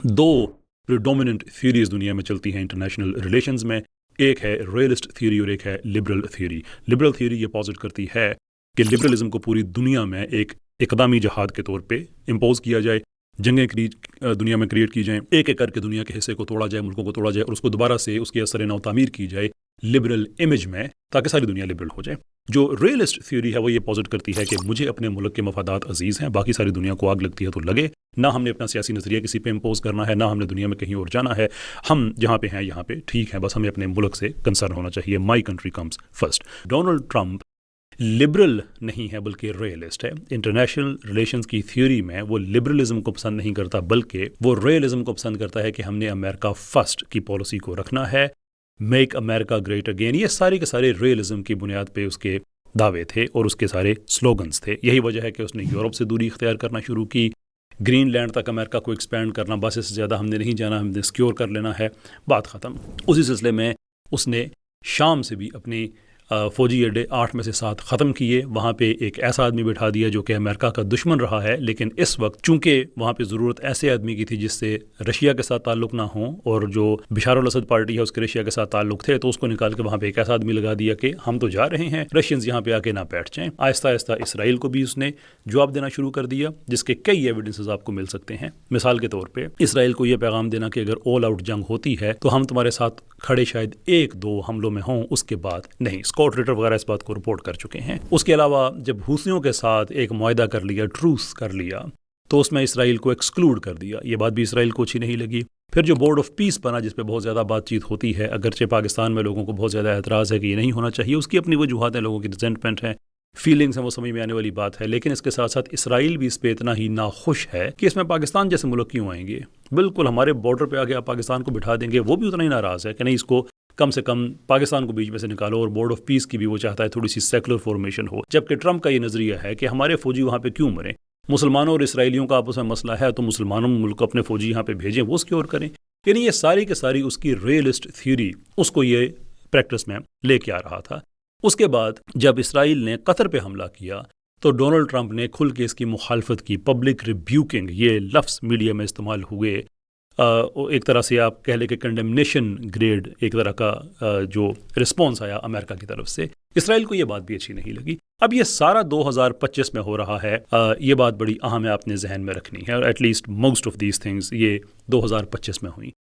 دو پریڈومیننٹ theories دنیا میں چلتی ہیں انٹرنیشنل ریلیشنز میں. ایک ہے ریئلسٹ تھیوری اور ایک ہے لبرل تھیوری. لبرل تھیوری یہ پازٹ کرتی ہے کہ لبرلزم کو پوری دنیا میں ایک اقدامی جہاد کے طور پہ امپوز کیا جائے، جنگیں دنیا میں کریٹ کی جائیں، ایک ایک کر کے دنیا کے حصے کو توڑا جائے، ملکوں کو توڑا جائے اور اس کو دوبارہ سے اس کی اثر نو تعمیر کی جائے لبرل امیج میں، تاکہ ساری دنیا لبرل ہو جائے. جو ریئلسٹ تھیوری ہے وہ یہ پازٹ کرتی ہے کہ مجھے اپنے ملک کے مفادات عزیز ہیں، باقی ساری دنیا کو آگ لگتی ہے تو لگے، نہ ہم نے اپنا سیاسی نظریہ کسی پہ امپوز کرنا ہے، نہ ہم نے دنیا میں کہیں اور جانا ہے، ہم جہاں پہ ہیں یہاں پہ ٹھیک ہے، بس ہمیں اپنے ملک سے کنسرن ہونا چاہیے. My country comes first. Donald Trump liberal نہیں ہے بلکہ ریئلسٹ ہے. انٹرنیشنل ریلیشنز کی تھیوری میں وہ لبرلزم کو پسند نہیں کرتا بلکہ وہ ریئلزم کو پسند کرتا ہے کہ ہم نے امریکہ فرسٹ کی پالیسی کو رکھنا ہے، میک امریکہ گریٹ اگین. یہ سارے کے سارے ریئلزم کی بنیاد پہ اس کے دعوے تھے اور اس کے سارے سلوگنز تھے. یہی وجہ ہے کہ اس نے یورپ سے دوری اختیار کرنا شروع کی، گرین لینڈ تک امریکہ کو ایکسپینڈ کرنا، بس اس سے زیادہ ہم نے نہیں جانا، ہم نے سیکیور کر لینا ہے، بات ختم. اسی سلسلے میں اس نے شام سے بھی اپنی فوجی اڈے 8 میں سے 7 ختم کیے. وہاں پہ ایک ایسا آدمی بٹھا دیا جو کہ امریکہ کا دشمن رہا ہے، لیکن اس وقت چونکہ وہاں پہ ضرورت ایسے آدمی کی تھی جس سے رشیا کے ساتھ تعلق نہ ہوں، اور جو بشار الاسد پارٹی ہے اس کے رشیا کے ساتھ تعلق تھے، تو اس کو نکال کے وہاں پہ ایک ایسا آدمی لگا دیا کہ ہم تو جا رہے ہیں، رشینز یہاں پہ آ کے نہ بیٹھ جائیں. آہستہ آہستہ اسرائیل کو بھی اس نے جواب دینا شروع کر دیا، جس کے کئی ایویڈنسز آپ کو مل سکتے ہیں. مثال کے طور پہ اسرائیل کو یہ پیغام دینا کہ اگر آل آؤٹ جنگ ہوتی ہے تو ہم تمہارے ساتھ کھڑے شاید 1-2 حملوں میں ہوں، اس کے بعد نہیں. اسکاٹ ریٹر وغیرہ اس بات کو رپورٹ کر چکے ہیں. اس کے علاوہ جب حوثیوں کے ساتھ ایک معاہدہ کر لیا، ٹروس کر لیا، تو اس میں اسرائیل کو ایکسکلوڈ کر دیا. یہ بات بھی اسرائیل کو اچھی نہیں لگی. پھر جو بورڈ آف پیس بنا جس پہ بہت زیادہ بات چیت ہوتی ہے، اگرچہ پاکستان میں لوگوں کو بہت زیادہ اعتراض ہے کہ یہ نہیں ہونا چاہیے، اس کی اپنی وجوہات ہیں، لوگوں کی ریزنٹمنٹ ہے، فیلنگس ہیں، وہ سمجھ میں آنے والی بات ہے. لیکن اس کے ساتھ ساتھ اسرائیل بھی اس پہ اتنا ہی ناخوش ہے کہ اس میں پاکستان جیسے ملک کیوں آئیں گے، بالکل ہمارے بارڈر پہ آ کے آپ پاکستان کو بٹھا دیں گے. وہ بھی اتنا ہی ناراض ہے کہ نہیں، اس کو کم سے کم پاکستان کو بیچ میں سے نکالو، اور بورڈ آف پیس کی بھی وہ چاہتا ہے تھوڑی سی سیکولر فارمیشن ہو. جبکہ ٹرمپ کا یہ نظریہ ہے کہ ہمارے فوجی وہاں پہ کیوں مریں، مسلمانوں اور اسرائیلیوں کا آپس میں مسئلہ ہے تو مسلمانوں ملک اپنے فوجی یہاں پہ بھیجیں، وہ سیکیور کریں. یعنی یہ ساری کے ساری اس کی ریئلسٹ تھیوری اس کو یہ پریکٹس میں لے کے آ رہا تھا. اس کے بعد جب اسرائیل نے قطر پہ حملہ کیا تو ڈونلڈ ٹرمپ نے کھل کے اس کی مخالفت کی. پبلک ریبیوکنگ یہ لفظ میڈیا میں استعمال ہوئے، ایک طرح سے آپ کہہ لیں کہ کنڈمنیشن گریڈ ایک طرح کا جو رسپانس آیا امریکہ کی طرف سے. اسرائیل کو یہ بات بھی اچھی نہیں لگی. اب یہ سارا 2025 میں ہو رہا ہے. یہ بات بڑی اہم ہے، آپ نے ذہن میں رکھنی ہے، اور at least most of these things یہ 2025 میں ہوئیں.